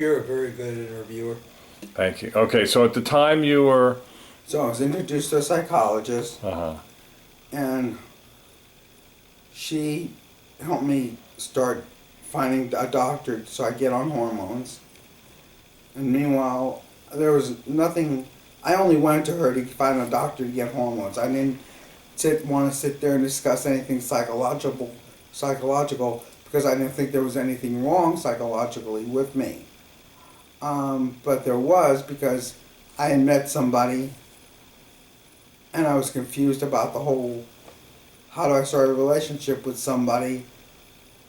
You're a very good interviewer. Thank you. Okay, so at the time you were. So I was introduced to a psychologist, Uh-huh. and she helped me start finding a doctor so I get on hormones. And meanwhile, there was nothing. I only went to her to find a doctor to get hormones. I didn't want to sit there and discuss anything psychological, because I didn't think there was anything wrong psychologically with me. But there was, because I had met somebody and I was confused about the whole, how do I start a relationship with somebody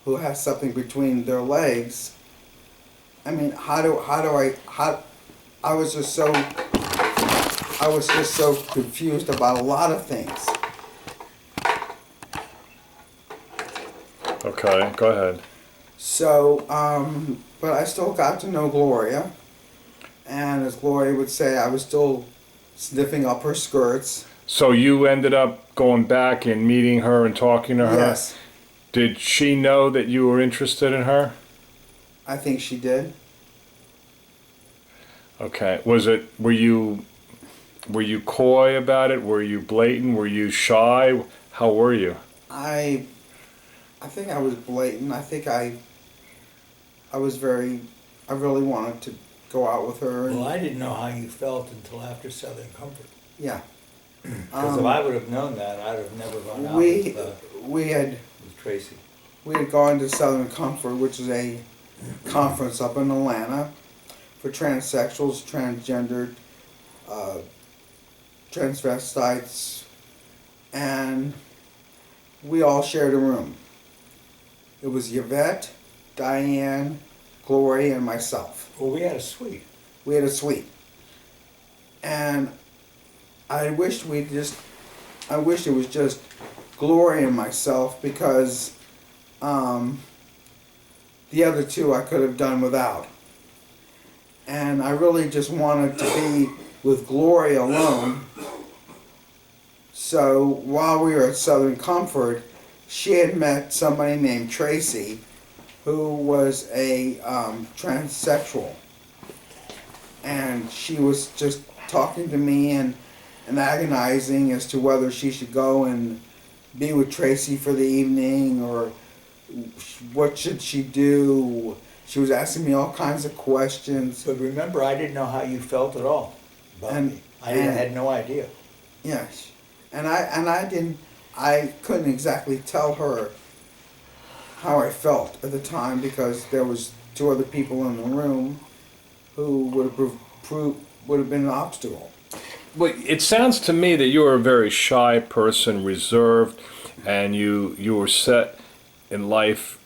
who has something between their legs? I mean, I was just so confused about a lot of things. Okay, go ahead. So, but I still got to know Gloria, and as Gloria would say, I was still sniffing up her skirts. So you ended up going back and meeting her and talking to her? Yes. Did she know that you were interested in her? I think she did. Okay. Were you coy about it? Were you blatant? Were you shy? How were you? I think I was blatant. I think I really wanted to go out with her. Well, I didn't know how you felt until after Southern Comfort. Yeah. Because if I would have known that, I'd have never gone out We with Tracy. We had gone to Southern Comfort, which is a conference up in Atlanta for transsexuals, transgendered, transvestites, and we all shared a room. It was Yvette, Diane, Gloria, and myself. Well, we had a suite. We had a suite. And I wish it was just Gloria and myself, because the other two I could have done without. And I really just wanted to be with Gloria alone. So while we were at Southern Comfort, she had met somebody named Tracy, who was a transsexual. And she was just talking to me and agonizing as to whether she should go and be with Tracy for the evening, or what should she do. She was asking me all kinds of questions. But remember, I didn't know how you felt at all about me. I had no idea. Yes. And I couldn't exactly tell her how I felt at the time, because there was two other people in the room who would have been an obstacle. Well, it sounds to me that you were a very shy person, reserved, and you were set in life,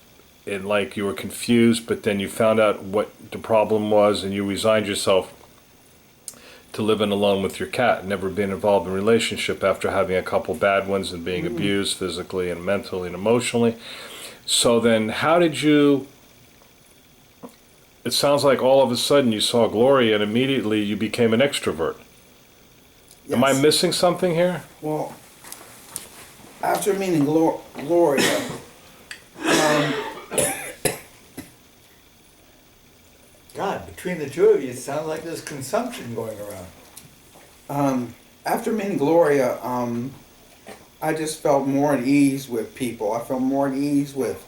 and like you were confused, but then you found out what the problem was, and you resigned yourself to living alone with your cat, never being involved in a relationship after having a couple bad ones and being abused physically and mentally and emotionally. So then how did you... It sounds like all of a sudden you saw Gloria and immediately you became an extrovert. Yes. Am I missing something here? Well, after meeting Gloria, God, between the two of you, it sounds like there's consumption going around. after meeting Gloria, I just felt more at ease with people. I felt more at ease with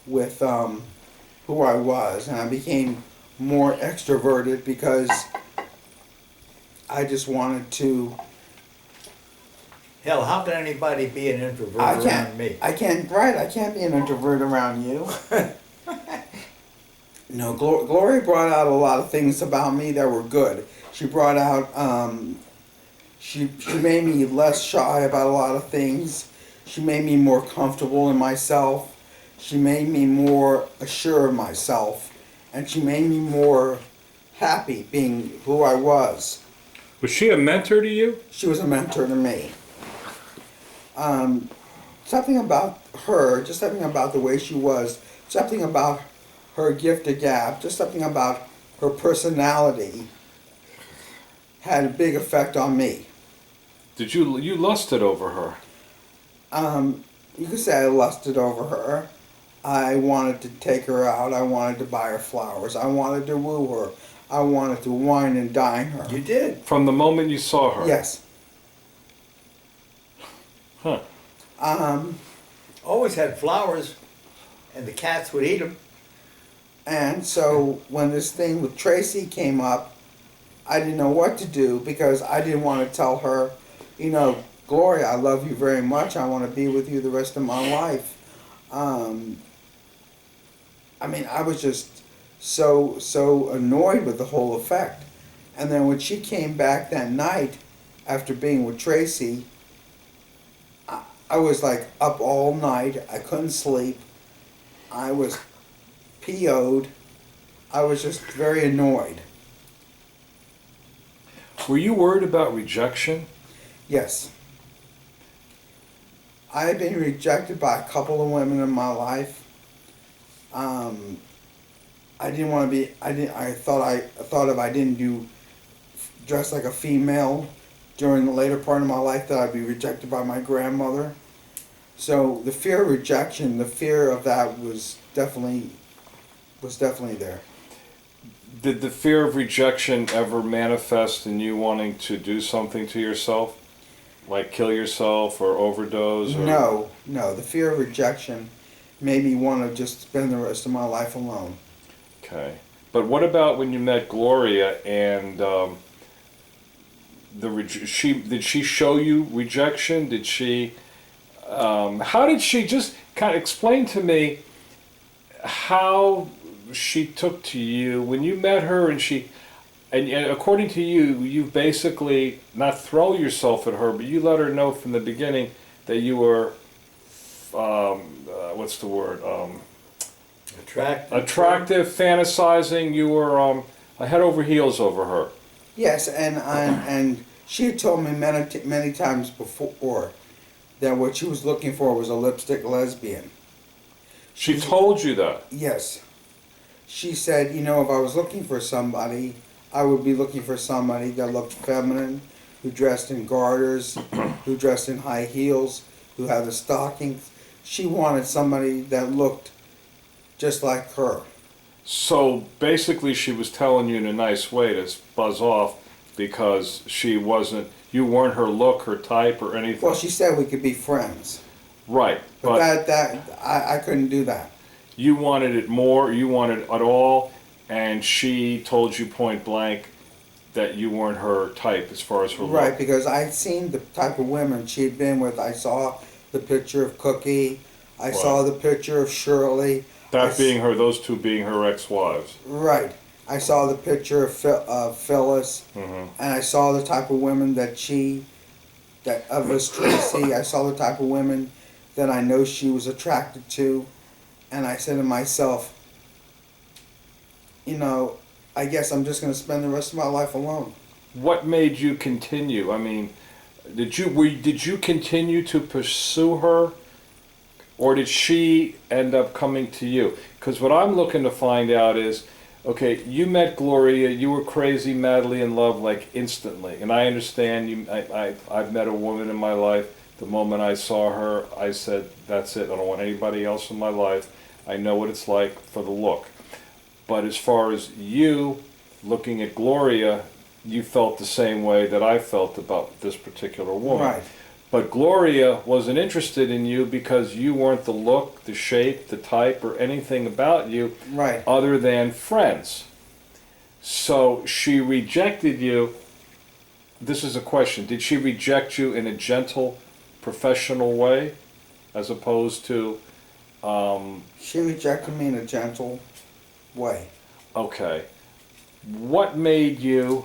who I was, and I became more extroverted because I just wanted to. Hell, how can anybody be an introvert around me? I can't be an introvert around you. No, Gloria brought out a lot of things about me that were good. She brought out, she made me less shy about a lot of things. She made me more comfortable in myself. She made me more assured of myself. And she made me more happy being who I was. Was she a mentor to you? She was a mentor to me. Something about her, just something about the way she was, something about her gift of gab, just something about her personality had a big effect on me. Did you lusted over her? You could say I lusted over her. I wanted to take her out. I wanted to buy her flowers. I wanted to woo her. I wanted to wine and dine her. You did. From the moment you saw her? Yes. Huh. Always had flowers, and the cats would eat them. And so when this thing with Tracy came up, I didn't know what to do because I didn't want to tell her, you know, Gloria, I love you very much. I want to be with you the rest of my life. I mean, I was just so annoyed with the whole effect. And then when she came back that night after being with Tracy, I was like up all night. I couldn't sleep. I was PO'd. I was just very annoyed. Were you worried about rejection? Yes. I had been rejected by a couple of women in my life. I didn't want to be. I thought if I didn't dress like a female during the later part of my life, that I'd be rejected by my grandmother. So the fear of rejection, the fear of that was definitely there. Did the fear of rejection ever manifest in you wanting to do something to yourself? Like kill yourself or overdose? Or... No. The fear of rejection made me want to just spend the rest of my life alone. Okay. But what about when you met Gloria and did she show you rejection? Did she... how did she just kind of explain to me how she took to you when you met her and according to you basically not throw yourself at her, but you let her know from the beginning that you were what's the word, attractive, fantasizing. You were head over heels over her. Yes, and she had told me many times before that what she was looking for was a lipstick lesbian. She told you that? Yes. She said, you know, if I was looking for somebody, I would be looking for somebody that looked feminine, who dressed in garters, who dressed in high heels, who had the stockings. She wanted somebody that looked just like her. So basically she was telling you in a nice way to buzz off because you weren't her look, her type, or anything. Well, she said we could be friends. Right. But I couldn't do that. You wanted it more, you wanted it all, and she told you point blank that you weren't her type as far as her look. Right, because I'd seen the type of women she'd been with. I saw the picture of Cookie. I saw the picture of Shirley. Those two being her ex-wives. Right. I saw the picture of Phyllis, Mm-hmm. and I saw the type of women that of Miss Tracy. I saw the type of women that I know she was attracted to. And I said to myself, you know, I guess I'm just going to spend the rest of my life alone. What made you continue? I mean, did you continue to pursue her, or did she end up coming to you? Because what I'm looking to find out is, okay, you met Gloria, you were crazy, madly in love, like instantly, and I understand. I've met a woman in my life. The moment I saw her, I said, that's it. I don't want anybody else in my life. I know what it's like for the look. But as far as you looking at Gloria, you felt the same way that I felt about this particular woman. Right. But Gloria wasn't interested in you because you weren't the look, the shape, the type, or anything about you Right. other than friends. So she rejected you. This is a question. Did she reject you in a gentle, professional way as opposed to... She rejected me in a gentle way. Okay. What made you,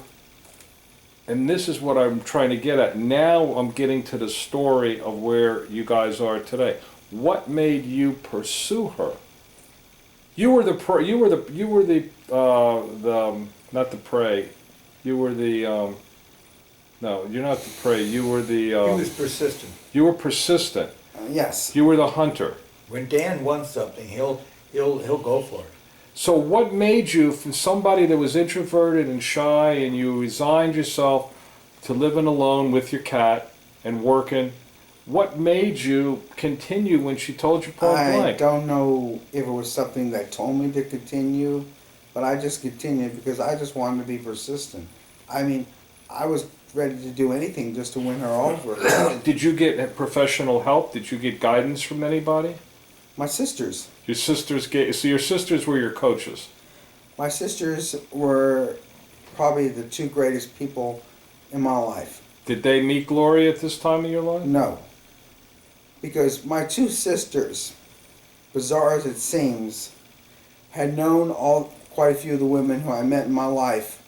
and this is what I'm trying to get at, now I'm getting to the story of where you guys are today. What made you pursue her? You were the not the prey. You were the, no, you're not the prey. You were the, He was persistent. you were persistent. Yes. You were the hunter. When Dan wants something, he'll go for it. So what made you, from somebody that was introverted and shy, and you resigned yourself to living alone with your cat and working, what made you continue when she told you point I blank? don't know if it was something that told me to continue, but I just continued because I just wanted to be persistent. I mean, I was ready to do anything just to win her over. Did you get professional help? Did you get guidance from anybody? My sisters. Your sisters so your sisters were your coaches. My sisters were probably the two greatest people in my life. Did they meet Gloria at this time of your life? No. Because my two sisters, bizarre as it seems, had known quite a few of the women who I met in my life.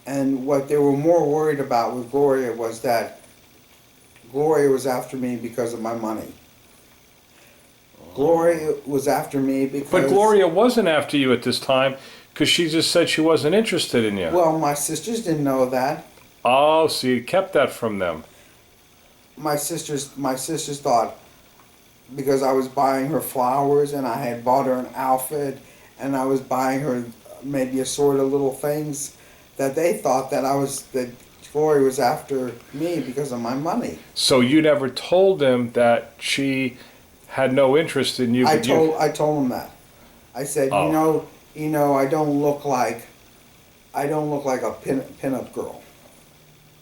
And what they were more worried about with Gloria was that Gloria was after me because of my money. Gloria was after me because... But Gloria wasn't after you at this time because she just said she wasn't interested in you. Well, my sisters didn't know that. Oh, so you kept that from them. My sisters thought because I was buying her flowers and I had bought her an outfit and I was buying her maybe assorted little things that they thought that Gloria was after me because of my money. So you never told them that she had no interest in you. I told them that. I said, Oh. I don't look like a pin-up girl.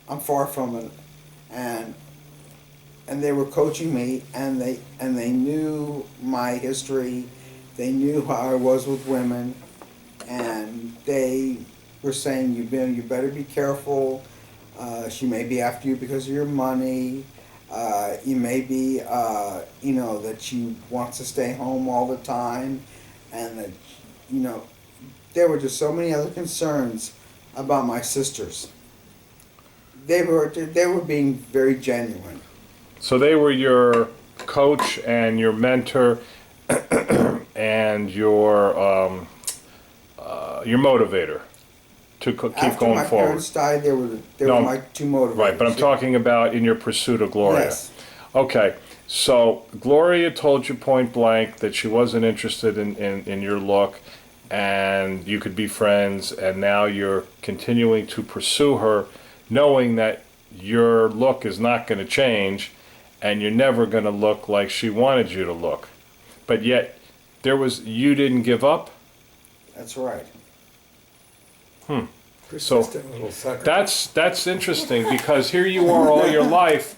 I'm far from it, and they were coaching me, and they knew my history. They knew how I was with women, and they were saying, you better be careful. She may be after you because of your money. You may be, that she wants to stay home all the time, and that, there were just so many other concerns about my sisters. They were being very genuine. So they were your coach and your mentor and your motivator to keep After going my forward. parents died, they were my two motivators. Right, but I'm talking about in your pursuit of Gloria. Yes. Okay, so Gloria told you point blank that she wasn't interested in your look and you could be friends, and now you're continuing to pursue her knowing that your look is not going to change and you're never going to look like she wanted you to look. But yet, you didn't give up? That's right. Persistent little sucker. That's interesting because here you are all your life